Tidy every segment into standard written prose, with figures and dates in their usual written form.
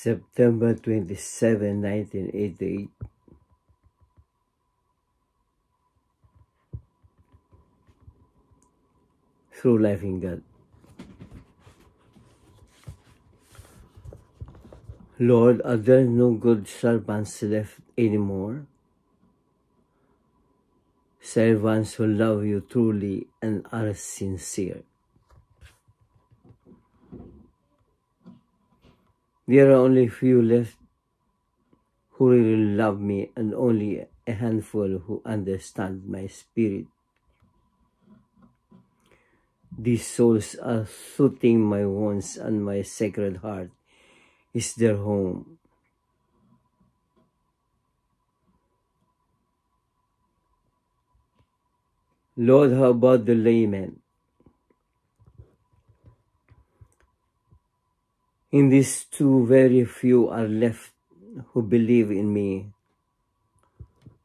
September 27, 1988. Through life in God. Lord, are there no good servants left anymore? Servants who love you truly and are sincere. There are only few left who really love me, and only a handful who understand my spirit. These souls are soothing my wounds, and my sacred heart is their home. Lord, how about the layman? In these two, very few are left who believe in me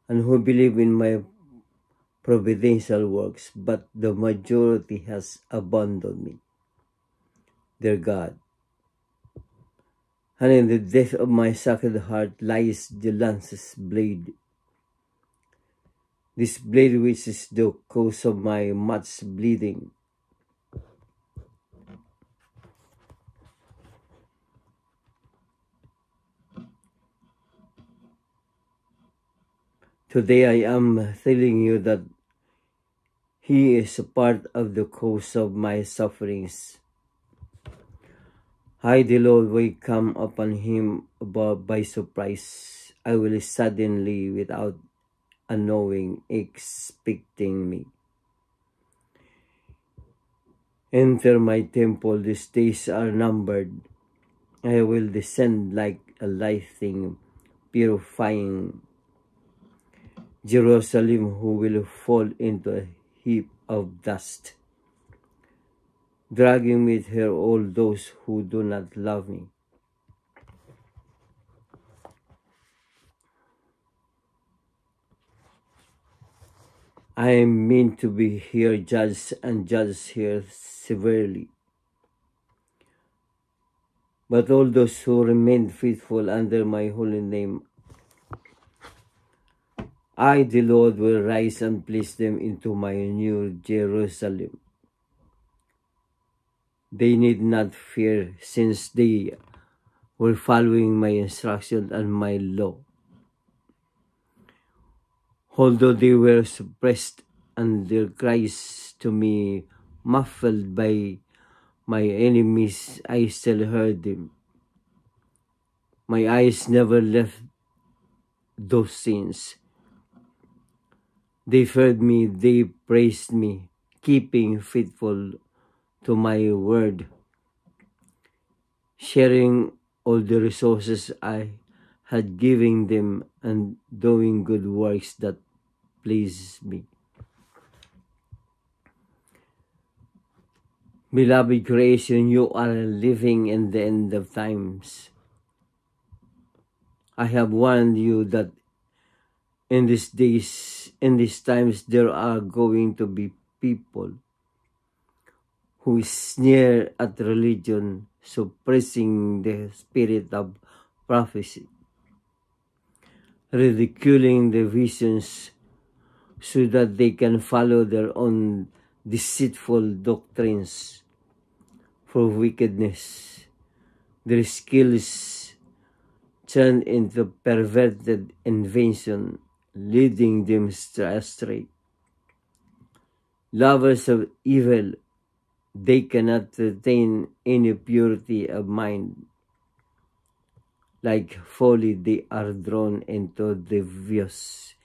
and who believe in my providential works, but the majority has abandoned me, their God. And in the depth of my sacred heart lies the lance's blade. This blade which is the cause of my much bleeding. Today I am telling you that he is a part of the cause of my sufferings. I, the Lord, will come upon him by surprise. I will suddenly, without a knowing, expecting me. Enter my temple, these days are numbered. I will descend like a lighting, purifying Jerusalem, who will fall into a heap of dust, dragging with her all those who do not love me. I am meant to be here judged and judged here severely. But all those who remain faithful under my holy name, I, the Lord, will rise and place them into my new Jerusalem. They need not fear, since they were following my instruction and my law. Although they were suppressed and their cries to me muffled by my enemies, I still heard them. My eyes never left those scenes. They feared me, they praised me, keeping faithful to my word, sharing all the resources I had given them, and doing good works that pleased me. Beloved creation, you are living in the end of times. I have warned you that in these days, in these times, there are going to be people who sneer at religion, suppressing the spirit of prophecy, ridiculing the visions so that they can follow their own deceitful doctrines for wickedness. Their skills turned into perverted invention, leading them astray. Lovers of evil, they cannot retain any purity of mind. Like folly, they are drawn into devious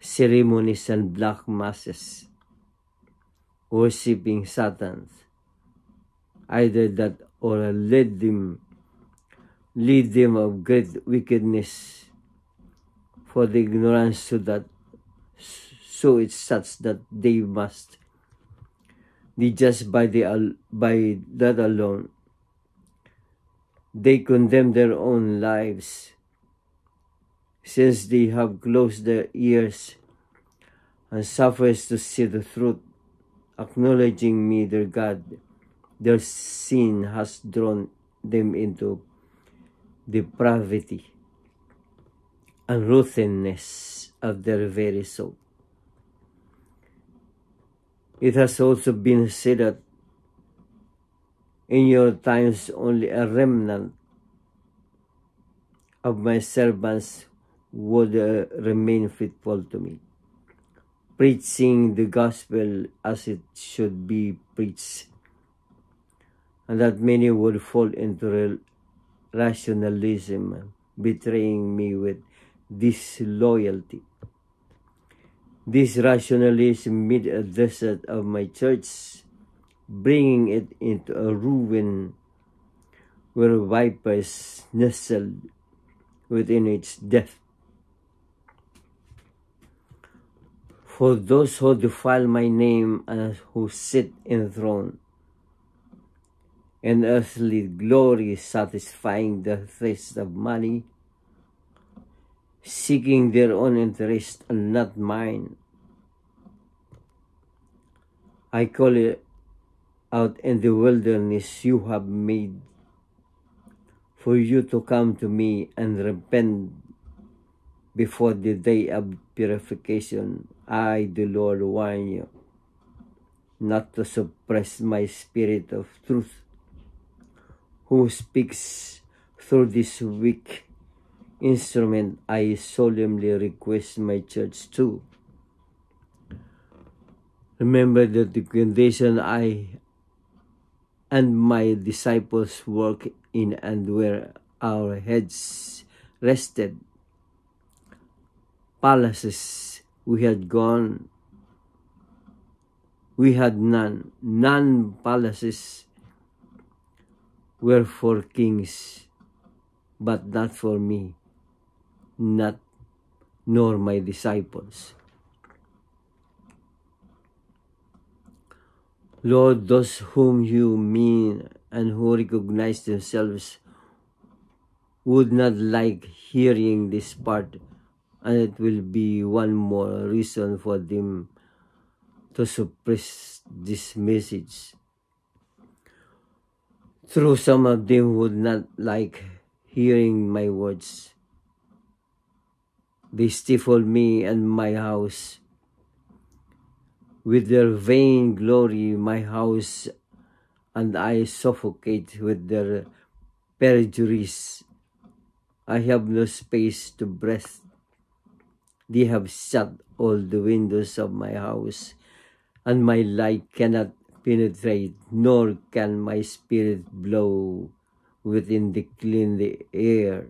ceremonies and black masses, worshipping Satan. Either that or lead them of great wickedness, for the ignorance so it's such that they must be judged by that alone. They condemn their own lives, since they have closed their ears and suffers to see the truth, acknowledging me, their God. Their sin has drawn them into depravity, and rottenness of their very soul. It has also been said that in your times only a remnant of my servants would remain faithful to me, preaching the gospel as it should be preached, and that many would fall into rationalism, betraying me with disloyalty. This rationalism made a desert of my church, bringing it into a ruin where vipers nestled within its depth. For those who defile my name and who sit enthroned in earthly glory, satisfying the thirst of money, seeking their own interest and not mine, I call it out in the wilderness you have made, for you to come to me and repent before the day of purification. I, the Lord, warn you not to suppress my spirit of truth, who speaks through this weak instrument. I solemnly request my church too. Remember that the condition I and my disciples work in and where our heads rested, palaces we had gone, we had none palaces were for kings, but not for me, nor my disciples. Lord, those whom you mean and who recognize themselves would not like hearing this part, and it will be one more reason for them to suppress this message. Through some of them would not like hearing my words. They stifle me and my house. With their vain glory, my house and I suffocate with their perjuries. I have no space to breathe. They have shut all the windows of my house, and my light cannot penetrate, nor can my spirit blow within the clean air.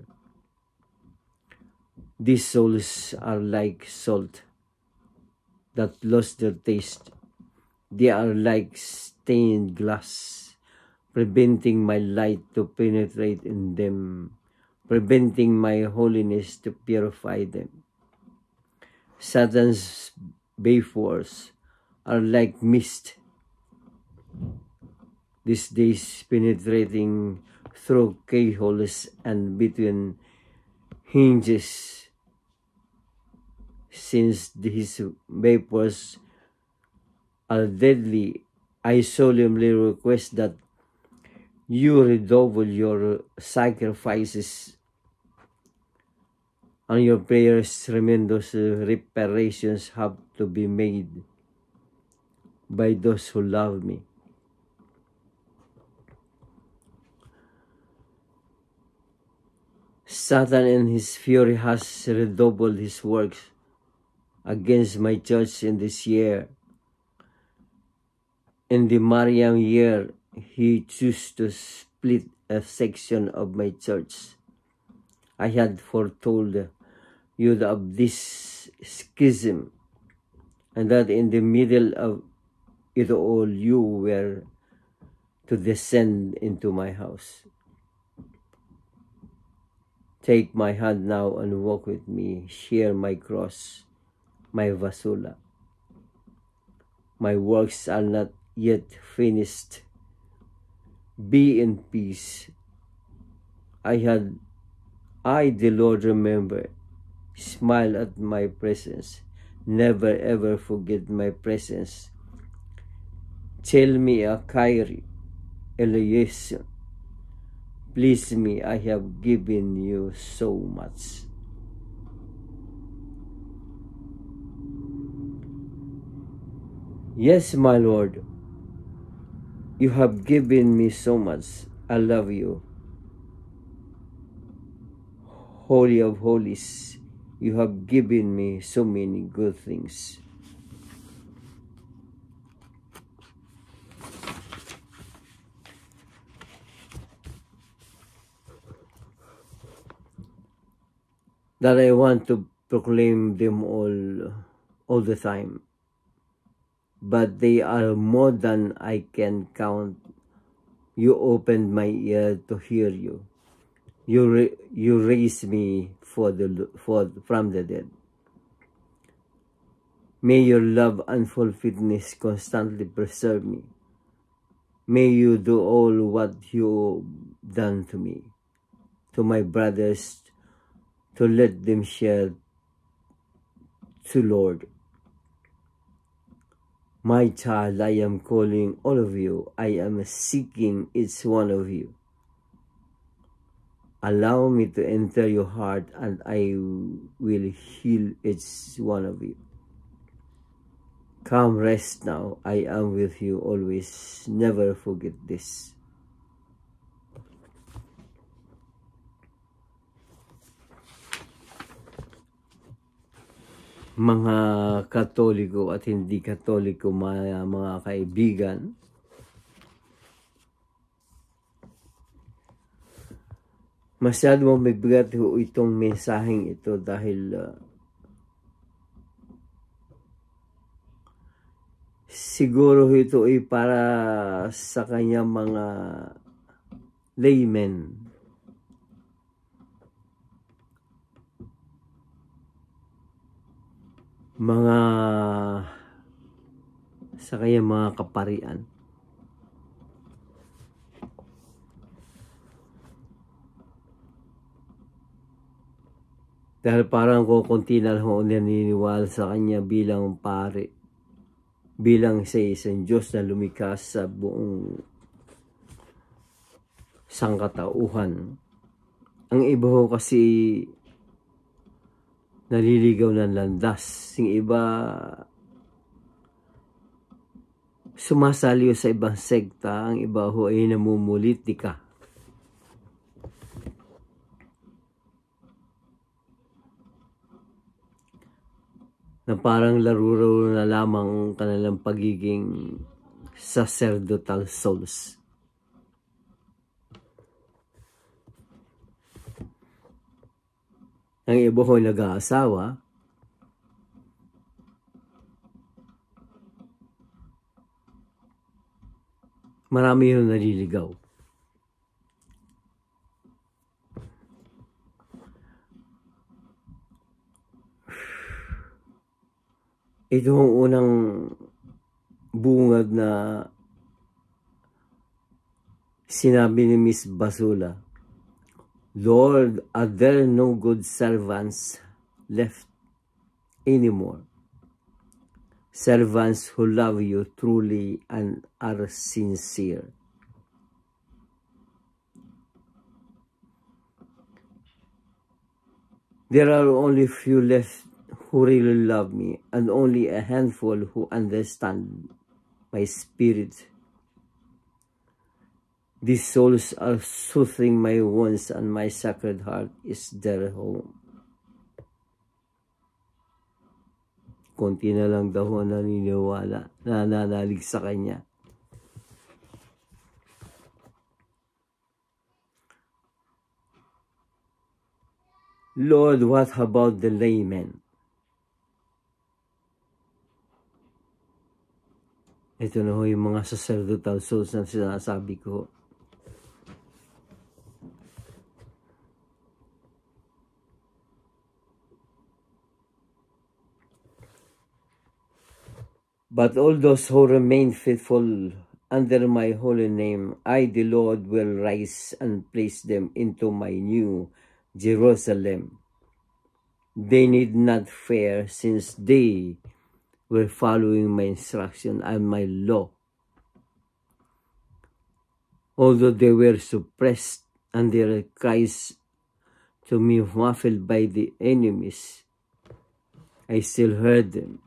These souls are like salt that lost their taste. They are like stained glass, preventing my light to penetrate in them, preventing my holiness to purify them. Satan's vapors are like mist, these days penetrating through keyholes and between hinges. Since these vapors are deadly, I solemnly request that you redouble your sacrifices and your prayers. Tremendous reparations have to be made by those who love me. Satan in his fury has redoubled his works against my church in this year. In the Marian year, he chose to split a section of my church. I had foretold you of this schism, and that in the middle of it all you were to descend into my house. Take my hand now and walk with me, share my cross, my vasula. My works are not yet finished. Be in peace. I, the Lord, remember. Smile at my presence. Never ever forget my presence. Tell me a Kyrie, eleison. please me. I have given you so much. Yes, my Lord, you have given me so much. I love you. Holy of Holies, you have given me so many good things. That I want to proclaim them all the time. But they are more than I can count. You opened my ear to hear you. You raised me from the dead. May your love and fulfillment constantly preserve me. May you do all what you've done to me, to my brothers, to let them share to Lord. My child, I am calling all of you. I am seeking each one of you. Allow me to enter your heart, and I will heal each one of you. Come, rest now. I am with you always. Never forget this. Mga Katoliko at hindi Katoliko, mga kaibigan, masyado mabigat ho itong mensaheng ito dahil siguro ito ay para sa kanyang mga laymen. Sa kanyang mga kaparian. Dahil parang kukunti na lang ako naniniwala sa kanya bilang pare, bilang sa isang Diyos na lumikha sa buong sangkatauhan. Ang iba ho kasi naliligaw ng landas. Yung iba sumasaliw sa ibang sekta. Ang iba ho ay namumulitika. Na parang laro na lamang ang kanilang pagiging sacerdotal souls. Ang iba ho nag-aasawa, marami yung naliligaw. Ito ang unang bungad na sinabi ni Miss Basula. Lord, are there no good servants left anymore? Servants who love you truly and are sincere. There are only few left who really love me, and only a handful who understand my spirit. These souls are soothing my wounds, and my sacred heart is their home. Konti na lang daw naniniwala, nananalig sa kanya. Lord, what about the laymen? Ito na ho yung mga sacerdotal souls na sinasabi ko. But all those who remain faithful under my holy name, I, the Lord, will rise and place them into my new Jerusalem. They need not fear, since they were following my instruction and my law. Although they were suppressed and their cries to me muffled by the enemies. I still heard them.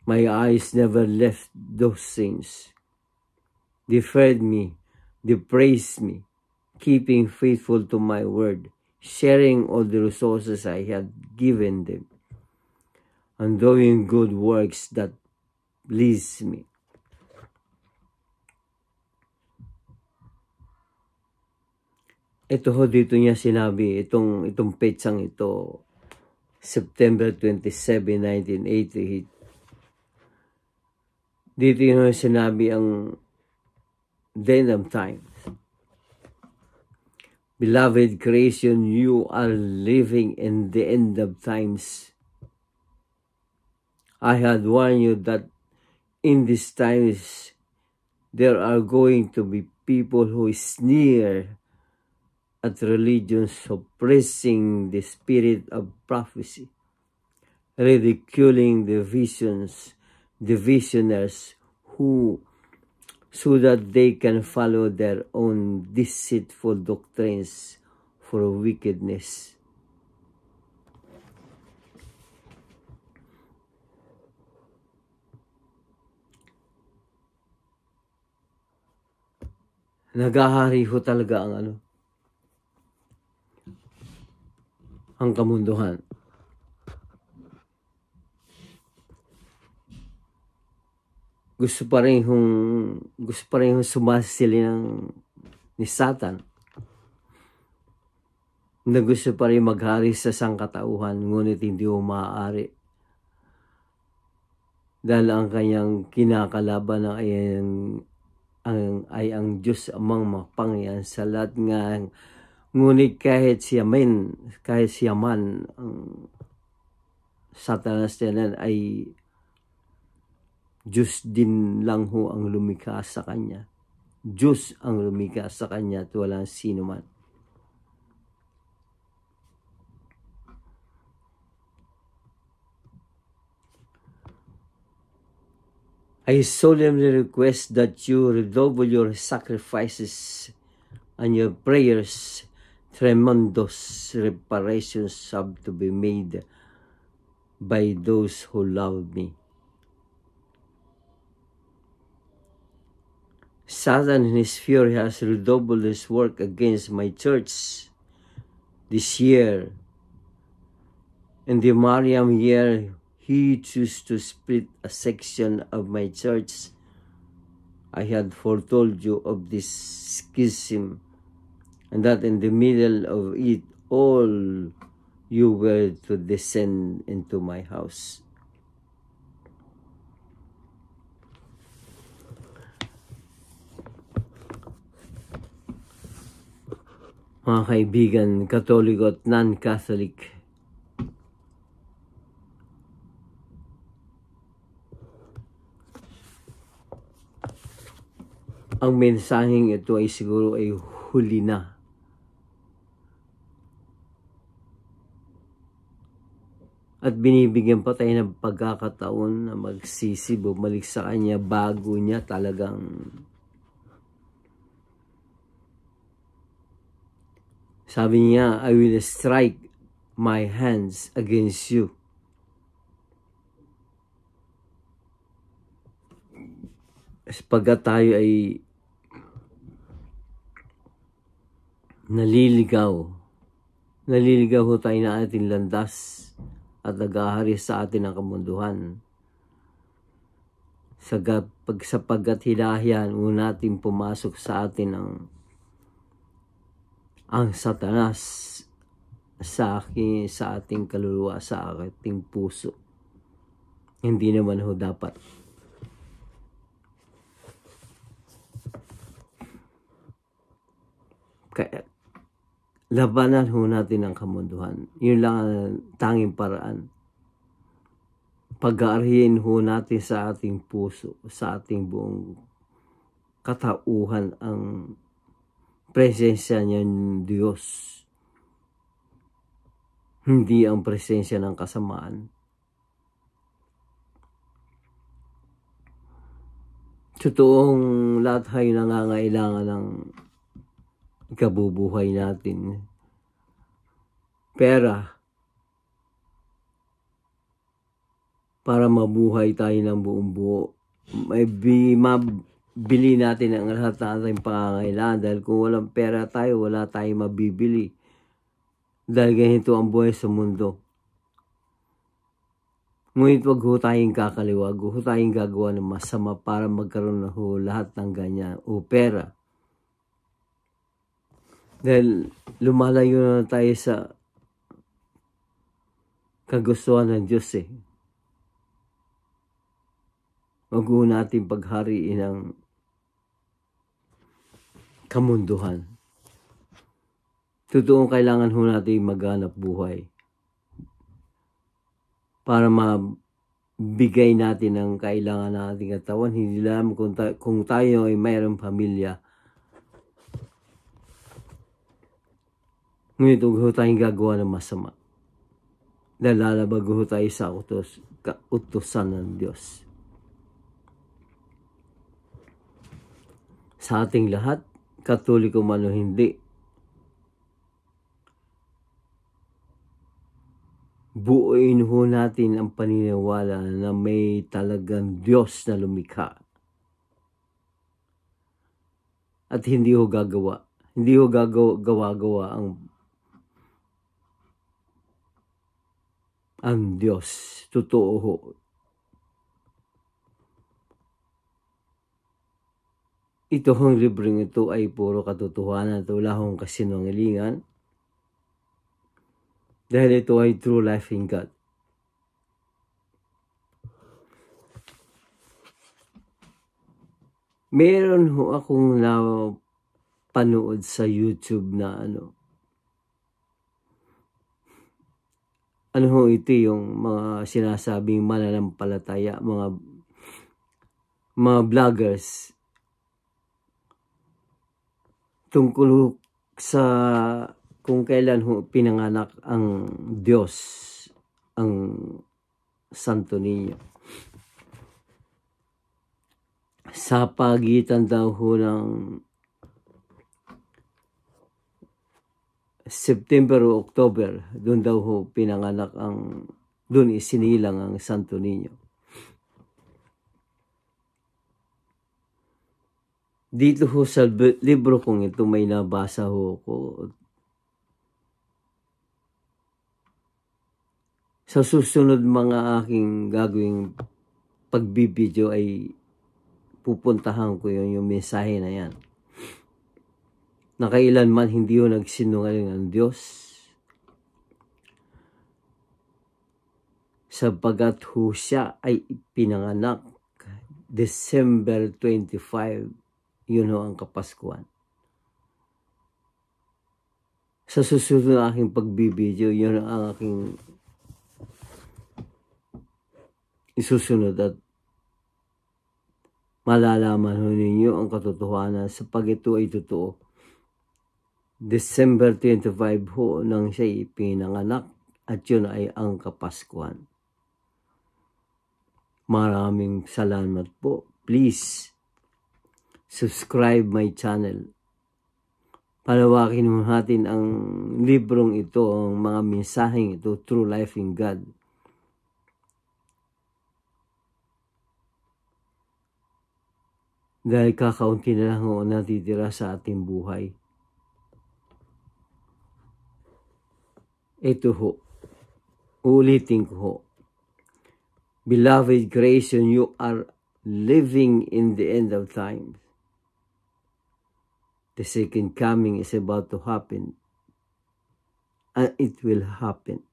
My eyes never left those things. They fed me, they praised me, keeping faithful to my word, sharing all the resources I had given them, and doing good works that please me. Ito ho, dito niya sinabi, itong petsang ito, September 27, 1980. Dito yung sinabi ang the end of time. Beloved creation, you are living in the end of times. I had warned you that in these times there are going to be people who sneer at religion, suppressing the spirit of prophecy, ridiculing the visions, the visionaries who, so that they can follow their own deceitful doctrines for wickedness. Nagahari ho talaga ang kamunduhan. Gusto pa rin hong sumasili ni Satan, na gusto pa rin maghari sa sangkatauhan, ngunit hindi mo maaari. Dahil ang kanyang kinakalaban ay ang Diyos amang makapangyarihan sa lahat nga. Ngunit kahit siya man, ang Satanas na ay Diyos din lang ho ang lumikha sa kanya. Diyos ang lumikha sa kanya at walang sino man. I solemnly request that you redouble your sacrifices and your prayers. Tremendous reparations have to be made by those who love me. Satan in his fury has redoubled his work against my church this year. In the Mariam year, he chose to split a section of my church. I had foretold you of this schism, and that in the middle of it all you were to descend into my house. Mga kaibigan, Katoliko at non-Catholic, ang mensaheng ito ay siguro ay huli na. At binibigyan pa tayo ng pagkakataon na magsisi, bumalik sa kanya bago niya talagang sabi niya, I will strike my hands against you. Pagkat tayo ay naliligaw ho tayo na ating landas at nag-ahari sa atin ang kamunduhan. Sapagkat hilahian mo natin pumasok sa atin ang Satanas sa ating kaluluwa, sa ating puso. Hindi naman ho dapat. Kaya labanan ho natin ang kamunduhan. Yun lang ang tanging paraan. Pag-aarihin ho natin sa ating puso, sa ating buong katauhan ang presensya niya ng Diyos. Hindi ang presensya ng kasamaan. Totoong lahat ay nangangailangan ng ikabubuhay natin. Pera para mabuhay tayo ng buong buo. Mabili natin ang lahat ng ating pangangailangan dahil kung walang pera tayo, wala tayong mabibili. Dahil ganito ang buhay sa mundo. Ngunit wag ho tayong kakaliwag, wag ho tayong gagawa ng masama para magkaroon na ho lahat ng ganyan o pera. Dahil lumalayo na tayo sa kagustuhan ng Diyos eh. Wag ho natin paghariin ang kamunduhan. Totoong kailangan ho natin maghanap buhay para mabigay natin ang kailangan ng ating katawan. Hindi lang kung tayo ay mayroong pamilya. Ngunit huwag ho tayong gagawa ng masama. Dahil lalabag ho tayo sa kautusan ng Diyos. Sa ating lahat, Katoliko man o hindi, buuin ho natin ang paniniwala na may talagang Diyos na lumikha. At hindi ho gagawa. Hindi ho gawa ang Diyos. Totoo ho. Ito hong libreng ito ay puro katotohanan at wala hong kasinungalingan. Dahil ito ay true life in God. Meron ho akong napanood sa YouTube na ano ho ito yung mga sinasabing mananampalataya, mga vloggers tungkol sa kung kailan ho pinanganak ang Diyos, ang Santo Niño. Sa pagitan daw ho ng September o October, doon daw ho pinanganak doon isinilang ang Santo Niño. Dito ho sa libro kong ito may nabasa ho ko. Sa susunod mga aking gagawing pagbibideo ay pupuntahan ko yung mensahe na yan. Na kailanman hindi ho nagsinungaling ang Diyos. Sapagat ho siya ay pinanganak December 25. Yun ho ang Kapaskuhan. Sa susunod na aking pagbibideo, yun ang aking isusunod at malalaman ho ninyo ang katotohanan sa pag ito ay totoo. December 25 ho nang siya ipinanganak at yun ay ang Kapaskuhan. Maraming salamat po. Please subscribe my channel. Palawakin mo natin ang librong ito, ang mga mensaheng ito, True Life in God. Dahil kakaunti na lang ho natitira sa ating buhay. Ito ho, ulitin ko ho. Beloved creation, you are living in the end of time. The second coming is about to happen. And it will happen.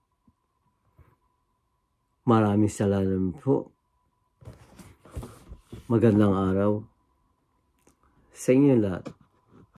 Maraming salamat po. Magandang araw sa inyo lahat.